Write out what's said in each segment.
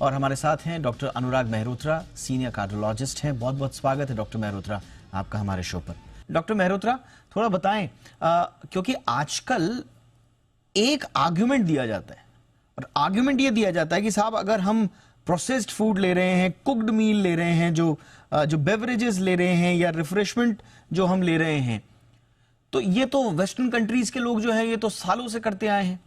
और हमारे साथ हैं डॉक्टर अनुराग मेहरोत्रा, सीनियर कार्डियोलॉजिस्ट हैं। बहुत बहुत स्वागत है डॉक्टर मेहरोत्रा आपका हमारे शो पर। डॉक्टर मेहरोत्रा, थोड़ा बताएं, क्योंकि आजकल एक आर्ग्यूमेंट दिया जाता है, और आर्ग्यूमेंट ये दिया जाता है कि साहब अगर हम प्रोसेस्ड फूड ले रहे हैं, कुक्ड मील ले रहे हैं, जो बेवरेजेस ले रहे हैं या रिफ्रेशमेंट जो हम ले रहे हैं, तो ये तो वेस्टर्न कंट्रीज के लोग जो हैं ये तो सालों से करते आए हैं,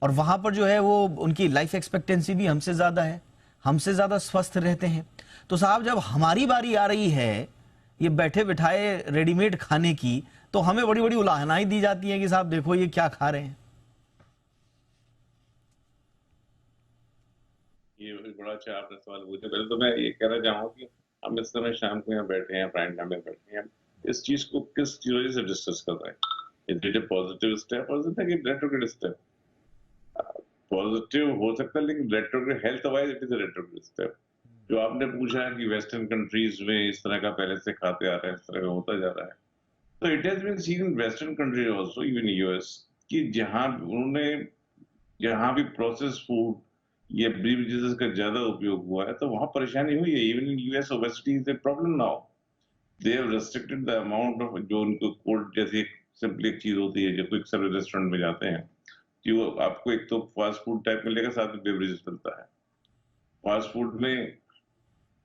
और वहां पर जो है वो उनकी लाइफ एक्सपेक्टेंसी भी हमसे ज्यादा है, हमसे ज्यादा स्वस्थ रहते हैं। तो साहब जब हमारी बारी आ रही है ये बैठे बिठाए रेडीमेड खाने की, तो हमें बड़ी बड़ी उलाहनाएं दी जाती हैं कि साहब देखो ये क्या खा रहे हैं। ये बड़ा अच्छा आपने सवाल पूछा। पहले तो मैं ये कहना चाहूंगा कि हम इस समय शाम को यहाँ बैठे हैं, प्राइम टाइम में बैठे हैं, इस चीज को किस वजह से डिस्कस कर रहे हैं? Is it a positive step और is it retrograde step? Positive हो सकता है, लेकिन retrograde health wise it is a retrograde step. जो आपने पूछा कि वेस्टर्न कंट्रीज में इस तरह का पहले से खाते आ रहे हैं, इस तरह का होता जा रहा है, तो it has been seen in western countries also, even US, कि जहां उन्होंने जहां भी प्रोसेस फूड ये ब्रीवेजेस का ज्यादा उपयोग हुआ है तो वहां परेशानी हुई है। Even in US obesity is a problem now. They have restricted the amount of जो उनको कोल्ड जैसी सिंपली एक चीज होती है जो क्विक सर्विस रेस्टोरेंट में जाते हैं कि वो आपको एक तो फास्ट फूड टाइप मिलेगा, साथ में बेवरेजेस मिलता है। फास्ट फूड में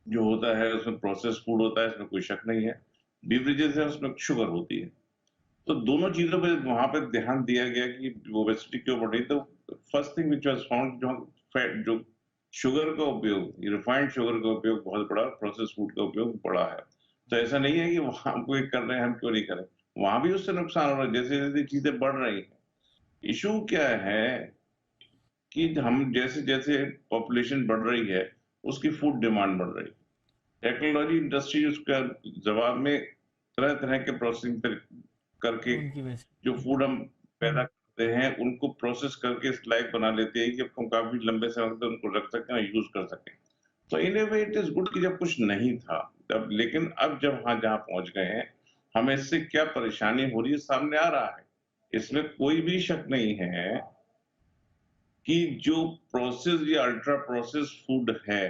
जो होता है उसमें प्रोसेस फूड होता है, इसमें कोई शक नहीं है। बेवरेजेस है उसमें शुगर होती है। तो दोनों चीजों पे वहां पे ध्यान दिया गया कि ओबेसिटी क्यों बढ़ रही। तो first thing which was found, जो फैट जो शुगर का उपयोग, रिफाइंड शुगर का उपयोग बहुत बड़ा, प्रोसेस फूड का उपयोग बड़ा है। तो ऐसा नहीं है कि वहां हम कोई कर रहे हैं हम क्यों नहीं करें, वहां भी उससे नुकसान हो रहा है जैसे जैसे चीजें बढ़ रही है। इशू क्या है कि हम जैसे जैसे पॉपुलेशन बढ़ रही है उसकी फूड डिमांड बढ़ रही है। टेक्नोलॉजी इंडस्ट्री उसका जवाब में तरह तरह के प्रोसेसिंग करके उनकी वजह से जो फूड हम पैदा करते हैं उनको प्रोसेस करके इस लायक बना लेते हैं कि हम काफी लंबे समय तक उनको रख सकें और यूज कर सकें। तो इन ए वे इट इज गुड कि जब कुछ नहीं था तब, लेकिन अब जब हाँ जहाँ पहुंच गए हैं, हमें इससे क्या परेशानी हो रही है सामने आ रहा है। इसमें कोई भी शक नहीं है कि जो प्रोसेस या अल्ट्रा प्रोसेस फूड है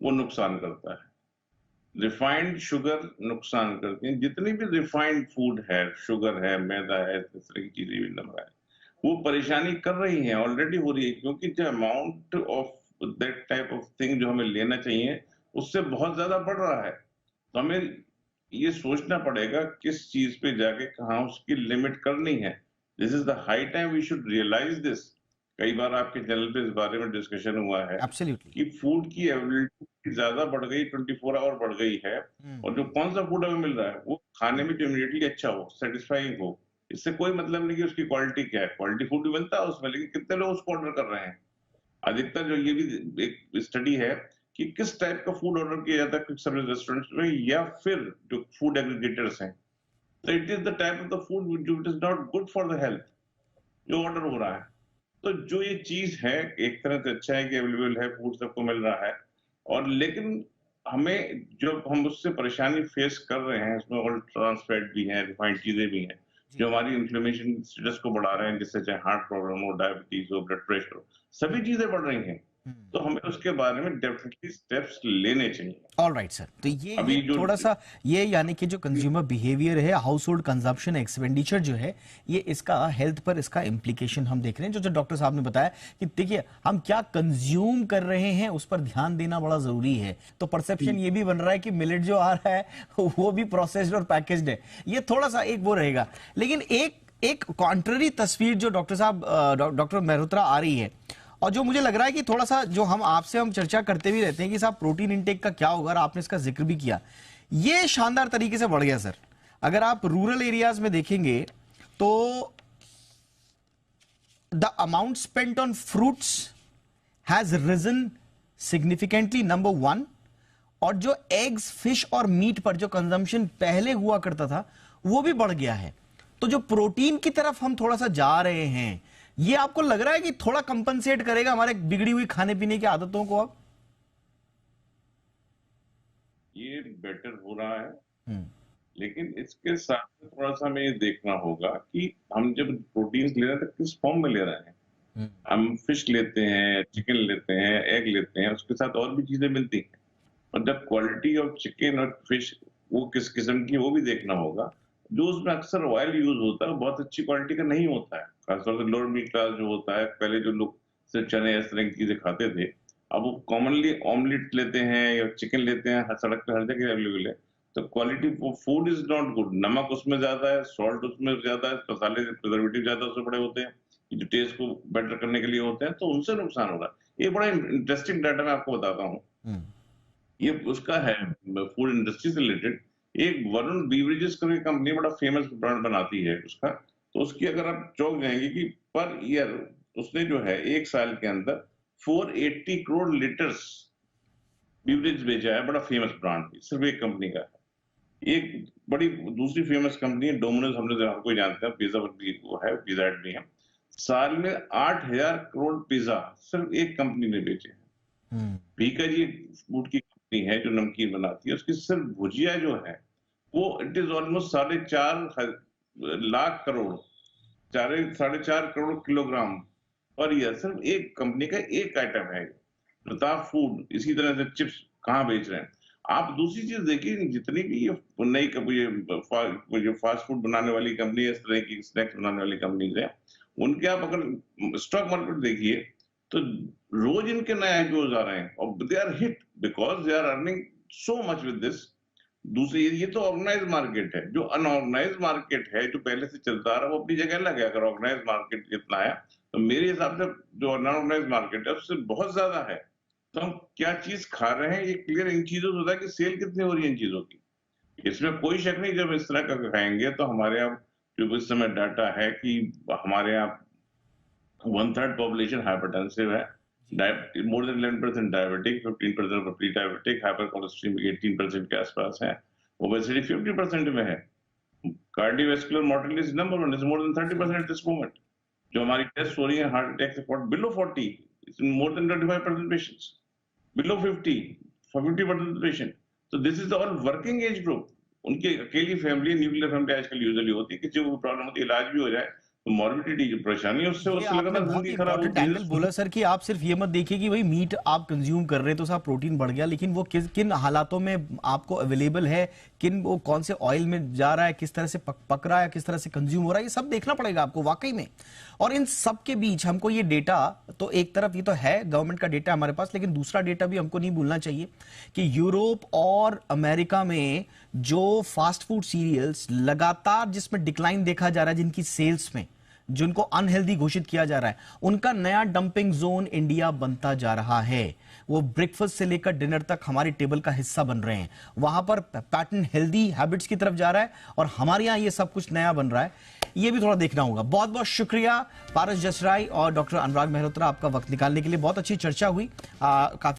वो नुकसान करता है। रिफाइंड शुगर नुकसान करती है। जितनी भी रिफाइंड फूड है, शुगर है, मैदा है, इस तरह की चीजें भी नमक है, वो परेशानी कर रही है, ऑलरेडी हो रही है, क्योंकि जो amount of that type of thing जो हमें लेना चाहिए उससे बहुत ज्यादा बढ़ रहा है। तो हमें ये सोचना पड़ेगा किस चीज पे जाके कहाँ उसकी लिमिट करनी है। This is the high time we should realise this. कई बार आपके चैनल पे इस बारे में डिस्कशन हुआ है एब्सोल्युटली। कि फूड की अवेलेबिलिटी ज्यादा बढ़ गई, 24 आवर बढ़ गई है, और जो कौन सा फूड हमें मिल रहा है वो खाने में जो इमीडिएटली अच्छा हो, सेटिस्फाइंग हो, इससे कोई मतलब नहीं कि उसकी क्वालिटी क्या है। क्वालिटी फूड मिलता है उसमें, लेकिन कितने लोग उसको ऑर्डर कर रहे हैं। अधिकतर जो ये भी एक स्टडी है कि किस टाइप का फूड ऑर्डर किया जाता है क्विक सर्विस रेस्टोरेंट्स में या फिर जो फूड एग्रीगेटर्स हैं। तो it is the type of the food जो it is not good for the health जो ऑर्डर हो रहा है। तो जो ये चीज है एक तरह से अच्छा है कि अवेलेबल है, फूड सबको मिल रहा है, और लेकिन हमें जब हम उससे परेशानी फेस कर रहे हैं, उसमें ऑल ट्रांस फैट भी है, रिफाइंड चीजें भी हैं जी। जो हमारी इन्फ्लेमेशन स्टेटस को बढ़ा रहे हैं, जिससे चाहे हार्ट प्रॉब्लम हो, डायबिटीज हो, ब्लड प्रेशर हो, सभी चीजें बढ़ रही हैं। तो हमें उसके बारे में डेफिनेटली स्टेप्स लेने चाहिए। ऑल राइट सर, तो ये अभी जो थोड़ा सा, ये यानी कि जो कंज्यूमर बिहेवियर है, हाउस होल्ड कंजम्पशन एक्सपेंडिचर जो है, ये इसका हेल्थ पर इसका इम्प्लीकेशन हम देख रहे हैं। जो जो डॉक्टर साहब ने बताया कि देखिए हम क्या कंज्यूम कर रहे हैं उस पर ध्यान देना बड़ा जरूरी है। तो परसेप्शन ये भी बन रहा है कि मिलेट जो आ रहा है वो भी प्रोसेस्ड और पैकेज्ड है, ये थोड़ा सा एक वो रहेगा। लेकिन एक एक कॉन्ट्ररी तस्वीर जो डॉक्टर साहब, डॉक्टर मेहरोत्रा आ रही है, और जो मुझे लग रहा है कि थोड़ा सा जो हम आपसे हम चर्चा करते भी रहते हैं कि साहब प्रोटीन इंटेक का क्या होगा, और आपने इसका जिक्र भी किया, ये शानदार तरीके से बढ़ गया सर। अगर आप रूरल एरियाज में देखेंगे तो the amount spent on fruits has risen significantly, number one. और जो एग्स, फिश और मीट पर जो कंजम्पशन पहले हुआ करता था वो भी बढ़ गया है। तो जो प्रोटीन की तरफ हम थोड़ा सा जा रहे हैं, ये आपको लग रहा है कि थोड़ा कंपनसेट करेगा हमारे बिगड़ी हुई खाने पीने की आदतों को अब? ये बेटर हो रहा है, हम्म। लेकिन इसके साथ में थोड़ा सा हमें ये देखना होगा कि हम जब प्रोटीन ले रहे हैं तो किस फॉर्म में ले रहे हैं। हम फिश लेते हैं, चिकन लेते हैं, एग लेते हैं, उसके साथ और भी चीजें मिलती हैं। मतलब क्वालिटी ऑफ चिकन और फिश वो किस किस्म की है, वो भी देखना होगा। जो उसमें अक्सर ऑयल यूज होता है वो बहुत अच्छी क्वालिटी का नहीं होता है, खासतौर से लोअर मिडिल क्लास जो होता है। पहले जो लोग सिर्फ चने इस तरह की चीजें खाते थे, अब वो कॉमनली ऑमलेट लेते हैं या चिकन लेते हैं, हर सड़क पे हर जगह अवेलेबल है। तो quality food is not good, नमक उसमें ज्यादा है, सॉल्ट उसमें ज्यादा है, मसाले प्रिजर्वेटिव ज्यादा उसमें बड़े होते हैं, जो टेस्ट को बेटर करने के लिए होते हैं, तो उनसे नुकसान हो रहा है। ये बड़ा इंटरेस्टिंग डाटा मैं आपको बताता हूँ। हम्म। ये उसका है फूड इंडस्ट्री से रिलेटेड। एक वरुण बीवरेजेस करके कंपनी बड़ा फेमस ब्रांड बनाती है उसका। तो उसकी अगर आप चौंक जाएंगे कि पर ईयर उसने जो है एक साल के अंदर 480 करोड़ लीटर्स बीवरेज बेचा है। बड़ा फेमस ब्रांड सिर्फ एक कंपनी का है। एक बड़ी दूसरी फेमस कंपनी है डोमिनोज, हमने हर कोई जानते हैं, पिज्जा भी वो है, पिज्जा हट भी है। साल में 8000 करोड़ पिज्जा सिर्फ एक कंपनी ने बेचे हैं। भीका जी फूड की कंपनी है जो नमकीन बनाती है, उसकी सिर्फ भुजिया जो है वो it is almost 4.5 lakh crore, 4.5 crore kilogram per year. सिर्फ एक कंपनी का एक आइटम है प्रताप फूड। इसी तरह से चिप्स कहाँ बेच रहे हैं आप। दूसरी चीज देखिए, जितनी भी ये नई जो फास्ट फूड बनाने वाली कंपनी है, इस तरह की स्नैक्स बनाने वाली कंपनीज है, उनके आप अगर स्टॉक मार्केट देखिए तो रोज इनके नए आईपीओ आ रहे हैं और they are hit because they are earning so much with this. दूसरी ये तो ऑर्गेनाइज मार्केट है। जो अनऑर्गेनाइज मार्केट है, जो पहले से चलता आ रहा है, वो अपनी जगह अलग है। अगर ऑर्गेनाइज मार्केट जितना है, तो मेरे हिसाब से जो अनऑर्गेनाइज मार्केट है उससे बहुत ज्यादा है। तो हम क्या चीज खा रहे हैं ये क्लियर इन चीजों से होता है कि सेल कितनी हो रही है इन चीजों की। इसमें कोई शक नहीं, जब इस तरह का खाएंगे तो हमारे यहाँ जो इस समय डाटा है कि हमारे यहाँ 1/3 पॉपुलेशन हाइपरटेंसिव है, more than 11% diabetic, 15% pre diabetic, hyper cholesterol 18% के आसपास है, ओबेसिटी 50% में है, cardiovascular mortality is number 1, is more than 30% at this moment. जो हमारी टेस्ट हो रही है हार्ट अटैक से below 40, it's more than 25% patients, below 50, 50% patient. तो this is all working age group. उनकी अकेली फैमिली, न्यूक्लियर फैमिली आजकल यूजुअली होती है, किसी को प्रॉब्लम होती है, इलाज भी हो जाए तो मॉर्बिडिटी जो परेशानी है उससे ये आपने लगातार बहुत जिंदगी ही खराब इंपॉर्टेंट होती एंगल बोला सर कि आप सिर्फ ये मत देखिए कि भाई मीट आप कंज्यूम कर रहे हैं तो सारा प्रोटीन बढ़ गया, लेकिन वो किन हालातों में आपको अवेलेबल है, वो कौन से ऑयल में जा रहा है, किस तरह से पक रहा है, किस तरह से कंज्यूम हो रहा है, ये सब देखना पड़ेगा आपको वाकई में। और इन सब के बीच हमको ये डेटा, तो एक तरफ ये तो है गवर्नमेंट का डेटा हमारे पास, लेकिन दूसरा डेटा भी हमको नहीं भूलना चाहिए कि यूरोप और अमेरिका में जो फास्ट फूड सीरियल्स लगातार जिसमें डिक्लाइन देखा जा रहा है, जिनकी सेल्स में, जिनको अनहेल्दी घोषित किया जा रहा है, उनका नया डंपिंग जोन इंडिया बनता जा रहा है। वो ब्रेकफास्ट से लेकर डिनर तक हमारी टेबल का हिस्सा बन रहे हैं। वहां पर पैटर्न हेल्दी हैबिट्स की तरफ जा रहा है और हमारे यहां ये सब कुछ नया बन रहा है। ये भी थोड़ा देखना होगा। बहुत बहुत शुक्रिया पारस जसराय और डॉक्टर अनुराग मेहरोत्रा, आपका वक्त निकालने के लिए। बहुत अच्छी चर्चा हुई। काफी